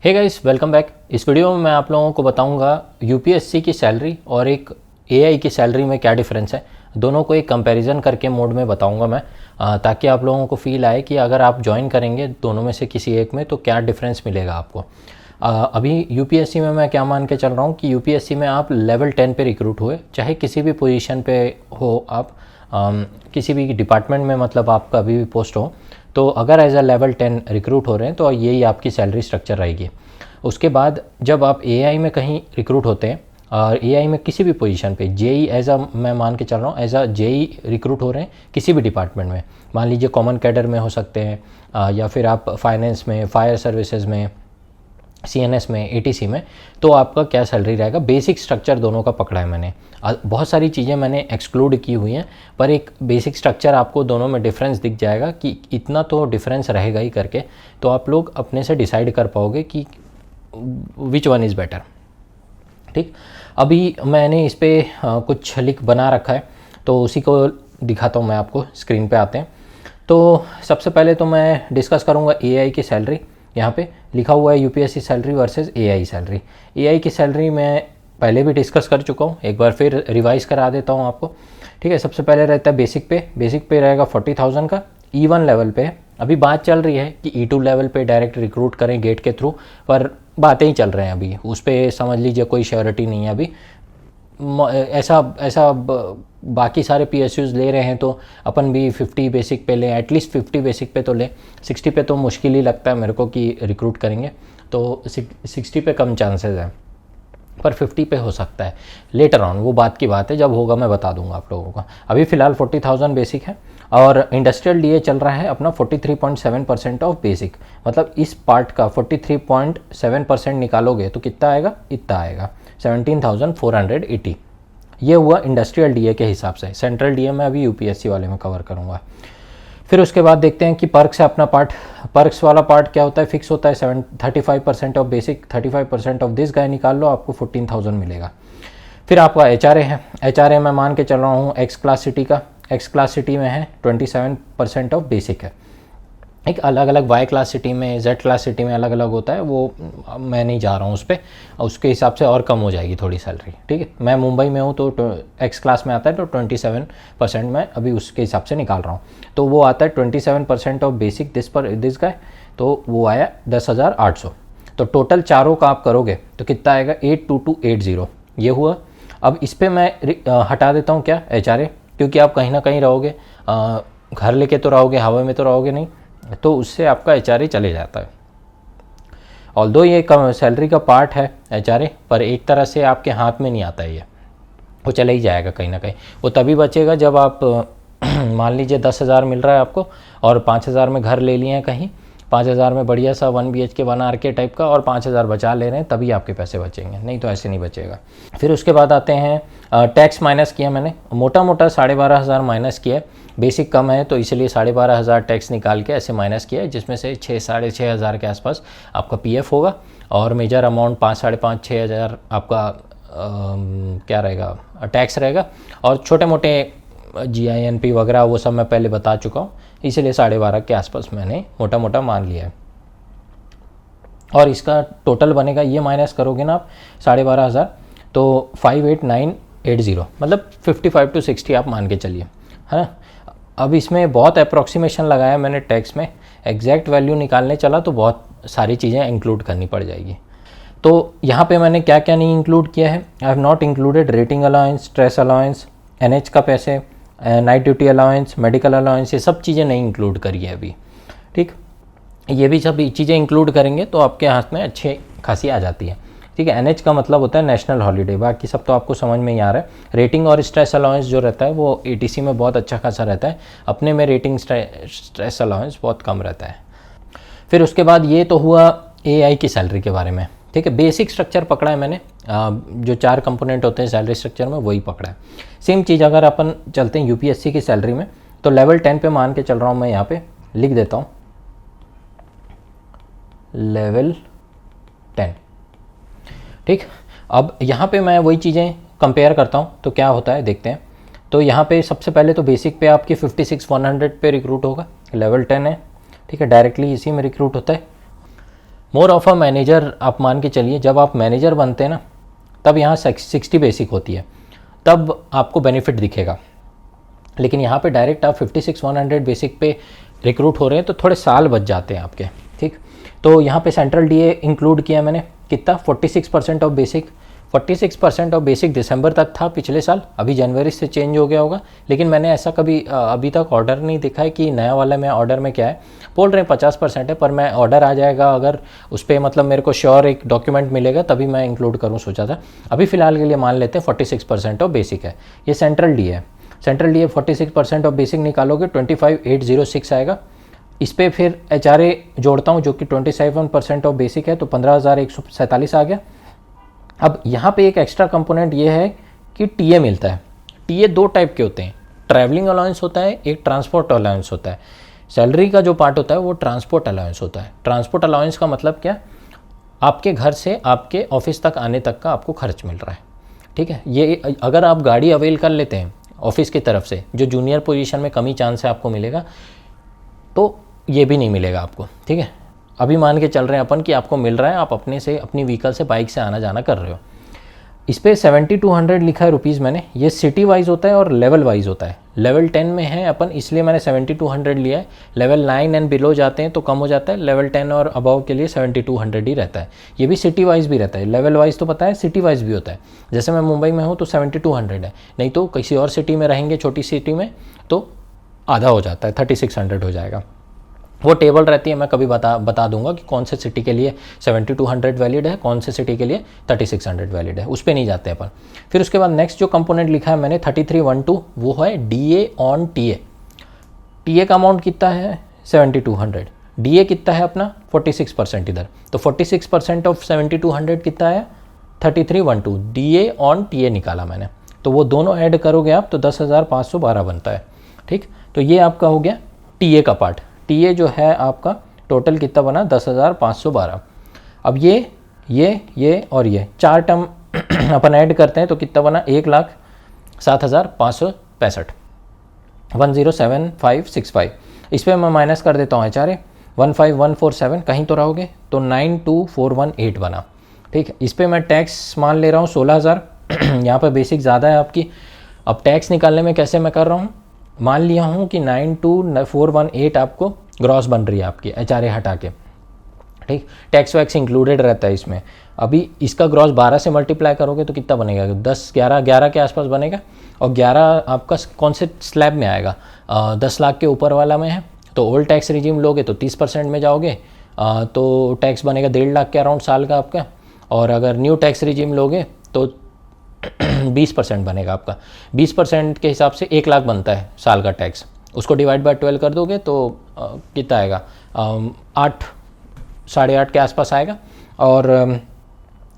हे guys, welcome back. इस video में मैं आप लोगों को बताऊंगा यूपीएससी की सैलरी और एक एआई की सैलरी में क्या डिफरेंस है। दोनों को एक कंपैरिजन करके मोड में बताऊंगा मैं, ताकि आप लोगों को फील आए कि अगर आप ज्वाइन करेंगे दोनों में से किसी एक में तो क्या डिफरेंस मिलेगा आपको। अभी यूपीएससी में मैं क्या मान के चल रहा हूँ कि यूपीएससी में आप लेवल 10 पे रिक्रूट हुए, चाहे किसी भी पोजीशन पे हो आप, किसी भी डिपार्टमेंट में, मतलब आपका अभी भी पोस्ट हो, तो अगर एज अ लेवल 10 रिक्रूट हो रहे हैं तो यही आपकी सैलरी स्ट्रक्चर रहेगी। उसके बाद जब आप एआई में कहीं रिक्रूट होते हैं और एआई में किसी भी पोजीशन पे जेई एज अ, मैं मान के चल रहा हूँ एज अ जेई रिक्रूट हो रहे हैं किसी भी डिपार्टमेंट में, मान लीजिए कॉमन कैडर में हो सकते हैं, या फिर आप फाइनेंस में, फायर सर्विसेज में, सीएनएस में, एटीसी में, तो आपका क्या सैलरी रहेगा। बेसिक स्ट्रक्चर दोनों का पकड़ा है मैंने। बहुत सारी चीज़ें मैंने एक्सक्लूड की हुई हैं, पर एक बेसिक स्ट्रक्चर आपको दोनों में डिफरेंस दिख जाएगा कि इतना तो डिफरेंस रहेगा ही करके, तो आप लोग अपने से डिसाइड कर पाओगे कि विच वन इज़ बेटर। ठीक, अभी मैंने इस पर कुछ लिंक बना रखा है, तो उसी को दिखाता हूँ मैं आपको। स्क्रीन पे आते हैं तो सबसे पहले तो मैं डिस्कस करूँगा एआई की सैलरी। यहाँ पे लिखा हुआ है UPSC salary versus AI salary. AI की सैलरी मैं पहले भी डिस्कस कर चुका हूँ, एक बार फिर रिवाइज करा देता हूँ आपको। ठीक है, सबसे पहले रहता है बेसिक पे रहेगा 40,000 का। E1 लेवल पे अभी बात चल रही है कि E2 लेवल पे डायरेक्ट रिक्रूट करें गेट के थ्रू, पर बातें ही चल रहे हैं अभी, उस पर समझ लीजिए कोई श्योरिटी नहीं है अभी। ऐसा बाकी सारे पीएसयूज ले रहे हैं तो अपन भी 50 बेसिक पे लें, एटलीस्ट 50 बेसिक पे तो लें। 60 पे तो मुश्किल ही लगता है मेरे को कि रिक्रूट करेंगे, तो 60 पे कम चांसेस है, पर 50 पे हो सकता है लेटर ऑन। वो बात की बात है, जब होगा मैं बता दूंगा आप लोगों को। अभी फ़िलहाल 40,000 बेसिक है और इंडस्ट्रियल डीए चल रहा है अपना 43.7% ऑफ बेसिक। मतलब इस पार्ट का 43.7% निकालोगे तो कितना आएगा, इतना आएगा 17,480। ये हुआ इंडस्ट्रियल डीए के हिसाब से। सेंट्रल डीए मैं अभी यूपीएससी वाले में कवर करूँगा। फिर उसके बाद देखते हैं कि पर्क्स है अपना पार्ट। पर्क्स वाला पार्ट क्या होता है, फिक्स होता है 35% of basic, 35% of this guy निकाल लो, आपको 14,000 मिलेगा। फिर आपका एचआरए है। एचआरए मैं मान के चल रहा हूँ एक्स क्लास सिटी का। एक्स क्लास सिटी में है 27% ऑफ बेसिक है। एक अलग अलग वाई क्लास सिटी में, जेड क्लास सिटी में अलग अलग होता है, वो मैं नहीं जा रहा हूँ उस पर, उसके हिसाब से और कम हो जाएगी थोड़ी सैलरी। ठीक है, मैं मुंबई में हूँ तो एक्स क्लास में आता है तो 27% मैं अभी उसके हिसाब से निकाल रहा हूँ, तो वो आता है 27% ऑफ बेसिक दिस का, तो वो आया 10,800। तो टोटल चारों का आप करोगे तो कितना आएगा, 82280 ये हुआ। अब इस पर मैं हटा देता हूँ क्या, एचआरए, क्योंकि आप कहीं ना कहीं रहोगे, घर लेके तो रहोगे, हवा में तो रहोगे नहीं, तो उससे आपका एचआरए चले जाता है। ऑल्दो ये सैलरी का पार्ट है एचआरए, पर एक तरह से आपके हाथ में नहीं आता है, ये वो चले ही जाएगा कहीं ना कहीं। वो तभी बचेगा जब आप मान लीजिए 10,000 मिल रहा है आपको और 5,000 में घर ले लिए हैं कहीं, 5,000 में बढ़िया सा 1 BHK 1 RK टाइप का, और 5,000 बचा ले रहे हैं, तभी आपके पैसे बचेंगे, नहीं तो ऐसे नहीं बचेगा। फिर उसके बाद आते हैं टैक्स माइनस किया मैंने, मोटा मोटा 12,500 माइनस किया। बेसिक कम है तो इसलिए 12,500 टैक्स निकाल के ऐसे माइनस किया है, जिसमें से 6,500 के आसपास आपका पीएफ होगा, और मेजर अमाउंट 5, 5,500, 6,000 आपका क्या रहेगा, टैक्स रहेगा। और छोटे मोटे GINP वगैरह वो सब मैं पहले बता चुका हूँ, इसलिए 12,500 के आसपास मैंने मोटा मोटा मान लिया है। और इसका टोटल बनेगा, ये माइनस करोगे ना आप 12,500, तो 58,980, मतलब 55 to 60 आप मान के चलिए, है ना। अब इसमें बहुत अप्रॉक्सीमेशन लगाया मैंने टैक्स में, एग्जैक्ट वैल्यू निकालने चला तो बहुत सारी चीज़ें इंक्लूड करनी पड़ जाएगी। तो यहाँ पे मैंने क्या क्या नहीं इंक्लूड किया है, I have not included rating allowance, stress allowance, NH का पैसे, night duty allowance, medical allowance, ये सब चीज़ें नहीं इंक्लूड करी है अभी। ठीक, ये भी सब चीज़ें इंक्लूड करेंगे तो आपके हाथ में अच्छी खासी आ जाती है। ठीक है, NH का मतलब होता है नेशनल हॉलीडे, बाकी सब तो आपको समझ में ही आ रहा है। रेटिंग और स्ट्रेस अलाउंस जो रहता है वो ATC में बहुत अच्छा खासा रहता है, अपने में रेटिंग स्ट्रेस अलाउंस बहुत कम रहता है। फिर उसके बाद ये तो हुआ AI की सैलरी के बारे में। ठीक है, बेसिक स्ट्रक्चर पकड़ा है मैंने, जो 4 कंपोनेंट होते हैं सैलरी स्ट्रक्चर में वही पकड़ा है। सेम चीज़ अगर अपन चलते हैं यूपीएससी की सैलरी में, तो लेवल 10 पे मान के चल रहा हूँ मैं, यहाँ पे लिख देता हूँ लेवल 10। ठीक, अब यहाँ पे मैं वही चीज़ें कंपेयर करता हूँ तो क्या होता है देखते हैं। तो यहाँ पे सबसे पहले तो बेसिक पे आपकी 56,100 पे रिक्रूट होगा, लेवल 10 है। ठीक है, डायरेक्टली इसी में रिक्रूट होता है। मोर ऑफ अ मैनेजर आप मान के चलिए, जब आप मैनेजर बनते हैं ना तब यहाँ 60 बेसिक होती है, तब आपको बेनिफिट दिखेगा। लेकिन यहाँ पे डायरेक्ट आप 56,100 बेसिक पे रिक्रूट हो रहे हैं तो थोड़े साल बच जाते हैं आपके, ठीक। तो यहाँ पे सेंट्रल डीए इंक्लूड किया मैंने, कितना 46% ऑफ बेसिक। 46% ऑफ बेसिक दिसंबर तक था पिछले साल, अभी जनवरी से चेंज हो गया होगा, लेकिन मैंने ऐसा कभी अभी तक ऑर्डर नहीं देखा है कि नया वाला में ऑर्डर में क्या है। बोल रहे हैं 50% है, पर मैं ऑर्डर आ जाएगा अगर उस पर मतलब मेरे को श्योर एक डॉक्यूमेंट मिलेगा तभी मैं इंक्लूड करूँ सोचा था। अभी फ़िलहाल के लिए मान लेते हैं 46% ऑफ बेसिक है। ये सेंट्रल डी है, सेंट्रल डी 46% ऑफ बेसिक निकालोगे 25,806 आएगा। इस पर फिर HRA जोड़ता हूँ जो कि 27% ऑफ बेसिक है, तो 15,147 आ गया। अब यहाँ पे एक एक्स्ट्रा कंपोनेंट ये है कि टीए मिलता है। टीए दो टाइप के होते हैं, ट्रैवलिंग अलाउंस होता है, एक ट्रांसपोर्ट अलाउंस होता है। सैलरी का जो पार्ट होता है वो ट्रांसपोर्ट अलाउंस होता है। ट्रांसपोर्ट अलाउंस का मतलब क्या, आपके घर से आपके ऑफिस तक आने तक का आपको खर्च मिल रहा है, ठीक है। ये अगर आप गाड़ी अवेल कर लेते हैं ऑफिस की तरफ से, जो जूनियर पोजीशन में कम ही चांस है आपको मिलेगा, तो ये भी नहीं मिलेगा आपको, ठीक है। अभी मान के चल रहे हैं अपन कि आपको मिल रहा है, आप अपने से अपनी व्हीकल से बाइक से आना जाना कर रहे हो। इस पर 7200 लिखा है रुपीज़ मैंने। ये सिटी वाइज होता है और लेवल वाइज होता है। लेवल 10 में है अपन, इसलिए मैंने 7200 लिया है। लेवल 9 एंड बिलो जाते हैं तो कम हो जाता है, लेवल 10 और अबव के लिए 7200 ही रहता है। ये भी सिटी वाइज भी रहता है, लेवल वाइज तो पता है, सिटी वाइज भी होता है। जैसे मैं मुंबई में हूँ तो 7200 है, नहीं तो किसी और सिटी में रहेंगे छोटी सिटी में तो आधा हो जाता है, 3600 हो जाएगा। वो टेबल रहती है, मैं कभी बता दूंगा कि कौन से सिटी के लिए 7200 वैलिड है, कौन से सिटी के लिए 3600 वैलिड है, उस पर नहीं जाते अपन। फिर उसके बाद नेक्स्ट जो कंपोनेंट लिखा है मैंने 3312, वो है डीए ऑन टीए। टीए का अमाउंट कितना है 7200, डीए कितना है अपना 46% इधर, तो 46% ऑफ 7200 कितना है 3312। डीए ऑन टीए निकाला मैंने, तो वो दोनों ऐड करोगे आप तो 10,512 बनता है, ठीक। तो ये आपका हो गया टीए का पार्ट। टीए जो है आपका टोटल कितना बना 10,512। अब ये और ये चार टर्म अपन ऐड करते हैं तो कितना बना 1,07,565, 1,07565। इस पर मैं माइनस कर देता हूँ HRA 15,147, कहीं तो रहोगे, तो 92,418 बना, ठीक है। इस पर मैं टैक्स मान ले रहा हूँ 16,000 यहाँ पर बेसिक ज़्यादा है आपकी। अब टैक्स निकालने में कैसे मैं कर रहा हूँ, मान लिया हूँ कि 92,418 आपको ग्रॉस बन रही है आपकी HRA हटा के, ठीक। टैक्स वैक्स इंक्लूडेड रहता है इसमें। अभी इसका ग्रॉस 12 से मल्टीप्लाई करोगे तो कितना बनेगा 10 11 के आसपास बनेगा। और 11 आपका कौन से स्लैब में आएगा, 10 लाख के ऊपर वाला में है, तो ओल्ड टैक्स रिजीम लोगे तो 30% में जाओगे, तो टैक्स बनेगा 1.5 लाख के अराउंड साल का आपका। और अगर न्यू टैक्स रिजीम लोगे तो 20% बनेगा आपका। 20% के हिसाब से 1 लाख बनता है साल का टैक्स, उसको डिवाइड बाय 12 कर दोगे तो कितना आएगा 8 साढ़े 8 के आसपास आएगा। और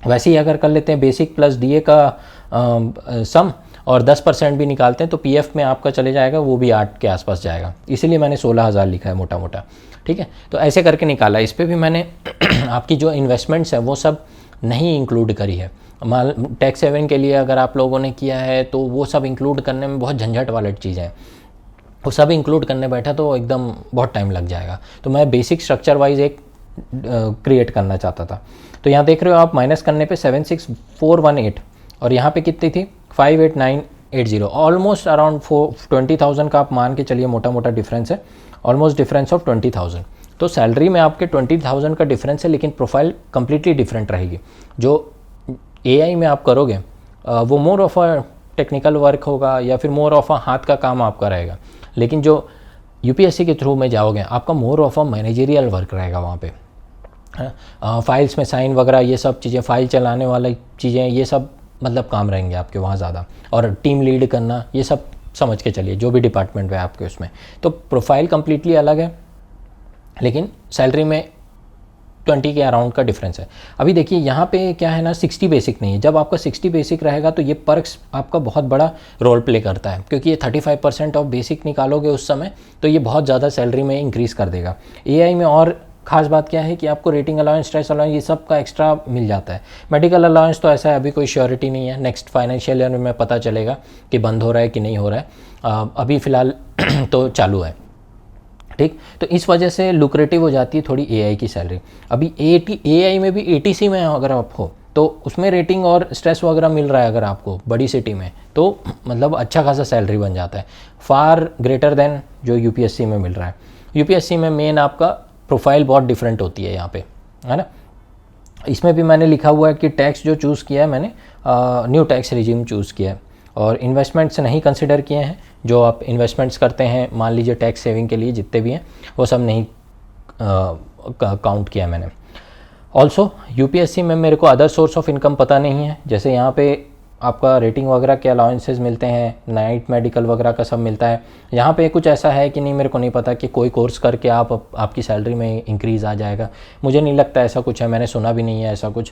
वैसे ही अगर कर लेते हैं बेसिक प्लस डीए का सम और 10% भी निकालते हैं तो पीएफ में आपका चले जाएगा, वो भी 8 के आसपास जाएगा। इसीलिए मैंने 16,000 लिखा है मोटा मोटा, ठीक है। तो ऐसे करके निकाला। इस पर भी मैंने आपकी जो इन्वेस्टमेंट्स है वो सब नहीं इंक्लूड करी है। टैक्स सेविंग के लिए अगर आप लोगों ने किया है तो वो सब इंक्लूड करने में बहुत झंझट वाली चीज़ें हैं, वो सब इंक्लूड करने बैठा तो एकदम बहुत टाइम लग जाएगा। तो मैं बेसिक स्ट्रक्चर वाइज एक क्रिएट करना चाहता था। तो यहाँ देख रहे हो आप, माइनस करने पे 76,418 और यहाँ पे कितनी थी 58,980, ऑलमोस्ट अराउंड 20,000 का आप मान के चलिए मोटा मोटा डिफरेंस है, ऑलमोस्ट डिफरेंस ऑफ 20,000। तो सैलरी में आपके 20,000 का डिफरेंस है, लेकिन प्रोफाइल कंप्लीटली डिफरेंट रहेगी। जो AI में आप करोगे वो more of a technical work होगा या फिर मोर ऑफ अ हाथ का काम आपका रहेगा, लेकिन जो UPSC के थ्रू में जाओगे आपका more of a managerial work रहेगा वहाँ पे। फाइल्स में साइन वगैरह ये सब चीज़ें, फाइल चलाने वाली चीज़ें, ये सब मतलब काम रहेंगे आपके वहाँ ज़्यादा। और टीम लीड करना, ये सब समझ के चलिए जो भी डिपार्टमेंट है आपके उसमें। तो प्रोफाइल कम्प्लीटली अलग है, लेकिन सैलरी में 20 के अराउंड का डिफरेंस है। अभी देखिए यहाँ पे क्या है ना, 60 बेसिक नहीं है। जब आपका 60 बेसिक रहेगा तो ये पर्क्स आपका बहुत बड़ा रोल प्ले करता है, क्योंकि ये 35% ऑफ बेसिक निकालोगे उस समय तो ये बहुत ज़्यादा सैलरी में इंक्रीज़ कर देगा। AI में और ख़ास बात क्या है कि आपको रेटिंग अलाउंस, स्ट्रेस अलाउंस, ये सब का एक्स्ट्रा मिल जाता है। मेडिकल अलाउंस तो ऐसा है अभी कोई श्योरिटी नहीं है, नेक्स्ट फाइनेंशियल ईयर में पता चलेगा कि बंद हो रहा है कि नहीं हो रहा है। अभी फ़िलहाल तो चालू है, ठीक। तो इस वजह से लुक्रेटिव हो जाती है थोड़ी एआई की सैलरी। अभी एआई में भी एटीसी में अगर आप हो तो उसमें रेटिंग और स्ट्रेस वगैरह मिल रहा है अगर आपको बड़ी सिटी में, तो मतलब अच्छा खासा सैलरी बन जाता है, फार ग्रेटर देन जो यूपीएससी में मिल रहा है। यूपीएससी में मेन आपका प्रोफाइल बहुत डिफरेंट होती है यहाँ पे, है ना। इसमें भी मैंने लिखा हुआ है कि टैक्स जो चूज़ किया है मैंने न्यू टैक्स रिजीम चूज़ किया है और इन्वेस्टमेंट्स नहीं कंसिडर किए हैं। जो आप इन्वेस्टमेंट्स करते हैं मान लीजिए टैक्स सेविंग के लिए जितने भी हैं वो सब नहीं काउंट किया मैंने। ऑल्सो यूपीएससी में मेरे को अदर सोर्स ऑफ इनकम पता नहीं है, जैसे यहाँ पे आपका रेटिंग वगैरह के अलाउंसेस मिलते हैं, नाइट मेडिकल वगैरह का सब मिलता है। यहाँ पे कुछ ऐसा है कि नहीं, मेरे को नहीं पता कि कोई कोर्स करके आपकी सैलरी में इंक्रीज़ आ जाएगा, मुझे नहीं लगता ऐसा कुछ है, मैंने सुना भी नहीं है ऐसा कुछ।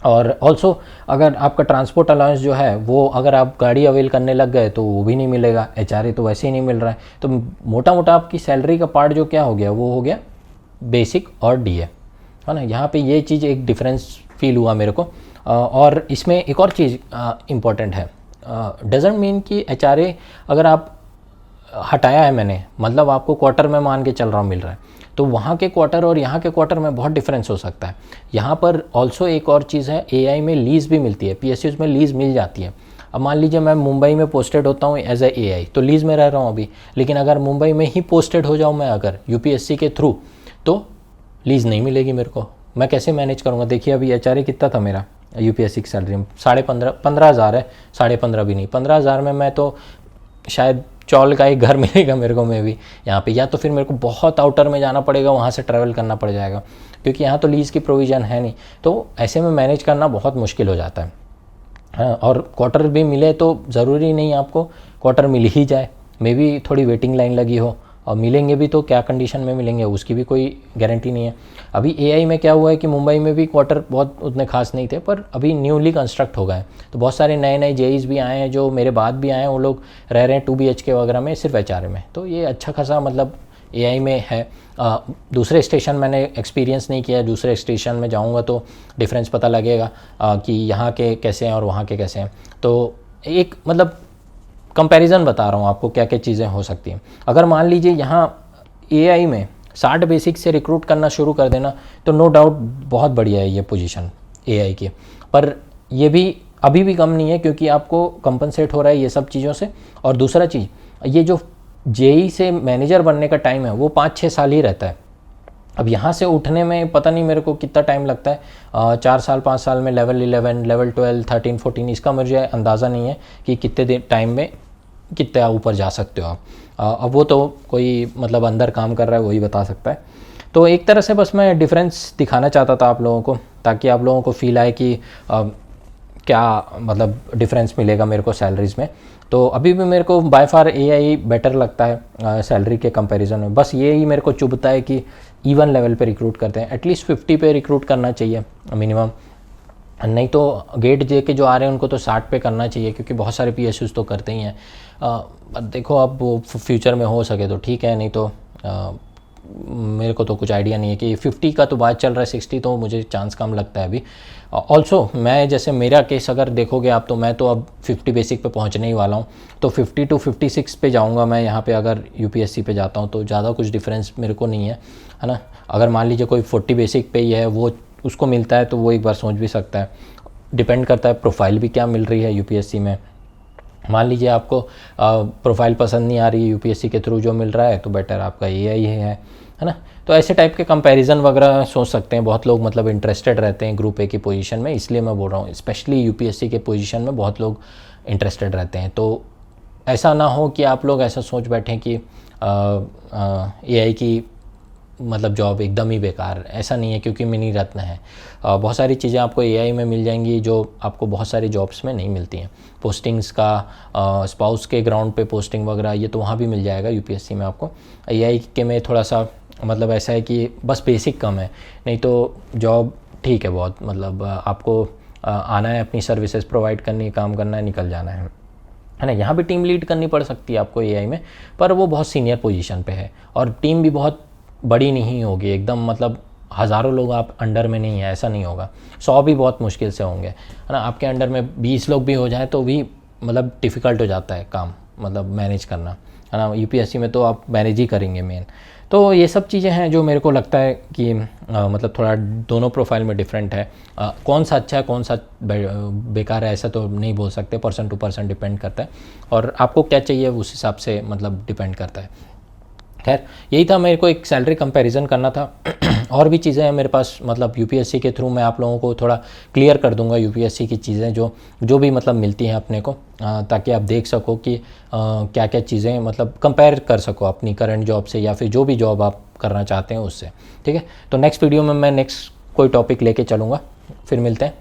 और ऑल्सो अगर आपका ट्रांसपोर्ट अलाउंस जो है वो अगर आप गाड़ी अवेल करने लग गए तो वो भी नहीं मिलेगा, एचआरए तो वैसे ही नहीं मिल रहा है। तो मोटा मोटा आपकी सैलरी का पार्ट जो क्या हो गया वो हो गया बेसिक और डीए, है ना। यहाँ पे ये चीज़ एक डिफरेंस फील हुआ मेरे को। और इसमें एक और चीज़ इम्पॉर्टेंट है, डजेंट मीन कि एचआरए अगर आप हटाया है मैंने, मतलब आपको क्वार्टर में मान के चल रहा हूँ मिल रहा है, तो वहाँ के क्वार्टर और यहाँ के क्वार्टर में बहुत डिफरेंस हो सकता है। यहाँ पर ऑल्सो एक और चीज़ है, एआई में लीज़ भी मिलती है, पीएसयूज़ में लीज़ मिल जाती है। अब मान लीजिए मैं मुंबई में पोस्टेड होता हूँ एज ए एआई, तो लीज़ में रह रहा हूँ अभी, लेकिन अगर मुंबई में ही पोस्टेड हो जाऊँ मैं अगर यूपीएससी के थ्रू, तो लीज़ नहीं मिलेगी मेरे को, मैं कैसे मैनेज करूँगा। देखिए अभी एचआरए कितना था मेरा यूपीएससी की सैलरी, 15,500 है, 15,500 भी नहीं, 15,000 में मैं तो शायद चौल का एक घर मिलेगा मेरे को में भी यहाँ पे, या तो फिर मेरे को बहुत आउटर में जाना पड़ेगा, वहाँ से ट्रैवल करना पड़ जाएगा, क्योंकि यहाँ तो लीज़ की प्रोविज़न है नहीं। तो ऐसे में मैनेज करना बहुत मुश्किल हो जाता है। हाँ, और क्वार्टर भी मिले तो ज़रूरी नहीं आपको क्वार्टर मिल ही जाए, मे बी थोड़ी वेटिंग लाइन लगी हो, और मिलेंगे भी तो क्या कंडीशन में मिलेंगे उसकी भी कोई गारंटी नहीं है। अभी एआई में क्या हुआ है कि मुंबई में भी क्वार्टर बहुत उतने खास नहीं थे, पर अभी न्यूली कंस्ट्रक्ट हो गए, तो बहुत सारे नए नए जेईज भी आए हैं जो मेरे बाद भी आए हैं, वो लोग रह रहे हैं 2 BHK वगैरह में सिर्फ एचआरए में। तो ये अच्छा खासा मतलब एआई में है। दूसरे स्टेशन मैंने एक्सपीरियंस नहीं किया, दूसरे स्टेशन में जाऊँगा तो डिफरेंस पता लगेगा कि यहाँ के कैसे हैं और वहाँ के कैसे हैं। तो एक मतलब कंपैरिजन बता रहा हूँ आपको क्या क्या चीज़ें हो सकती हैं। अगर मान लीजिए यहाँ एआई में 60 बेसिक से रिक्रूट करना शुरू कर देना तो नो डाउट बहुत बढ़िया है ये पोजीशन एआई की, पर ये भी अभी भी कम नहीं है, क्योंकि आपको कंपनसेट हो रहा है ये सब चीज़ों से। और दूसरा चीज़, ये जो जेई से मैनेजर बनने का टाइम है वो 5-6 साल ही रहता है। अब यहाँ से उठने में पता नहीं मेरे को कितना टाइम लगता है, 4 साल 5 साल में लेवल 11, लेवल 12, 13, 14, इसका मुझे अंदाज़ा नहीं है कि कितने टाइम में कितने ऊपर जा सकते हो आप। अब वो तो कोई मतलब अंदर काम कर रहा है वही बता सकता है। तो एक तरह से बस मैं डिफरेंस दिखाना चाहता था आप लोगों को, ताकि आप लोगों को फील आए कि क्या मतलब डिफरेंस मिलेगा मेरे को सैलरीज़ में। तो अभी भी मेरे को बाय फार एआई बेटर लगता है सैलरी के कंपैरिजन में। बस ये ही मेरे को चुभता है कि इवन लेवल पे रिक्रूट करते हैं, एटलीस्ट 50 पे रिक्रूट करना चाहिए मिनिमम, नहीं तो गेट जे के जो आ रहे हैं उनको तो 60 पे करना चाहिए, क्योंकि बहुत सारे पीएसयूज़ तो करते ही हैं। देखो अब वो फ्यूचर में हो सके तो ठीक है, नहीं तो मेरे को तो कुछ आइडिया नहीं है कि 50 का तो बात चल रहा है, 60 तो मुझे चांस कम लगता है अभी। ऑल्सो मैं जैसे मेरा केस अगर देखोगे आप, तो मैं तो अब 50 बेसिक पे पहुंचने ही वाला हूं, तो 50 to 56 पे जाऊंगा मैं यहाँ पे अगर यूपीएससी पे जाता हूं, तो ज़्यादा कुछ डिफरेंस मेरे को नहीं है ना। अगर मान लीजिए कोई 40 बेसिक पे ही है वो उसको मिलता है तो वो एक बार सोच भी सकता है। डिपेंड करता है प्रोफाइल भी क्या मिल रही है यूपीएससी में। मान लीजिए आपको प्रोफाइल पसंद नहीं आ रही है यूपीएससी के थ्रू जो मिल रहा है, तो बेटर आपका एआई है ना। तो ऐसे टाइप के कंपैरिजन वगैरह सोच सकते हैं बहुत लोग, मतलब इंटरेस्टेड रहते हैं ग्रुप ए की पोजीशन में, इसलिए मैं बोल रहा हूँ स्पेशली यूपीएससी के पोजीशन में बहुत लोग इंटरेस्टेड रहते हैं। तो ऐसा ना हो कि आप लोग ऐसा सोच बैठें कि एआई की मतलब जॉब एकदम ही बेकार, ऐसा नहीं है, क्योंकि मिनी रत्न है। बहुत सारी चीज़ें आपको एआई में मिल जाएंगी जो आपको बहुत सारी जॉब्स में नहीं मिलती हैं। पोस्टिंग्स का स्पाउस के ग्राउंड पे पोस्टिंग वगैरह ये तो वहाँ भी मिल जाएगा यूपीएससी में आपको। एआई के में थोड़ा सा मतलब ऐसा है कि बस बेसिक कम है, नहीं तो जॉब ठीक है बहुत, मतलब आपको आना है, अपनी सर्विसेज प्रोवाइड करनी, काम करना है, निकल जाना है ना। यहाँ भी टीम लीड करनी पड़ सकती है आपको एआई में, पर वो बहुत सीनियर पोजीशन पे है, और टीम भी बहुत बड़ी नहीं होगी एकदम, मतलब हज़ारों लोग आप अंडर में नहीं है, ऐसा नहीं होगा। 100 भी बहुत मुश्किल से होंगे, है ना। आपके अंडर में 20 लोग भी हो जाए तो भी मतलब डिफ़िकल्ट हो जाता है काम, मतलब मैनेज करना, है ना। यूपीएससी में तो आप मैनेज ही करेंगे मेन। तो ये सब चीज़ें हैं जो मेरे को लगता है कि मतलब थोड़ा दोनों प्रोफाइल में डिफरेंट है। कौन सा अच्छा है कौन सा बेकार है ऐसा तो नहीं बोल सकते, पर्सन टू पर्सन डिपेंड करता है, और आपको क्या चाहिए उस हिसाब से मतलब डिपेंड करता है। खैर यही था, मेरे को एक सैलरी कंपैरिजन करना था। और भी चीज़ें हैं मेरे पास, मतलब यूपीएससी के थ्रू मैं आप लोगों को थोड़ा क्लियर कर दूंगा यूपीएससी की चीज़ें जो भी मतलब मिलती हैं अपने को, ताकि आप देख सको कि क्या क्या चीज़ें मतलब कंपेयर कर सको अपनी करंट जॉब से या फिर जो भी जॉब आप करना चाहते हैं उससे। ठीक है, तो नेक्स्ट वीडियो में मैं नेक्स्ट कोई टॉपिक लेके चलूँगा, फिर मिलते हैं।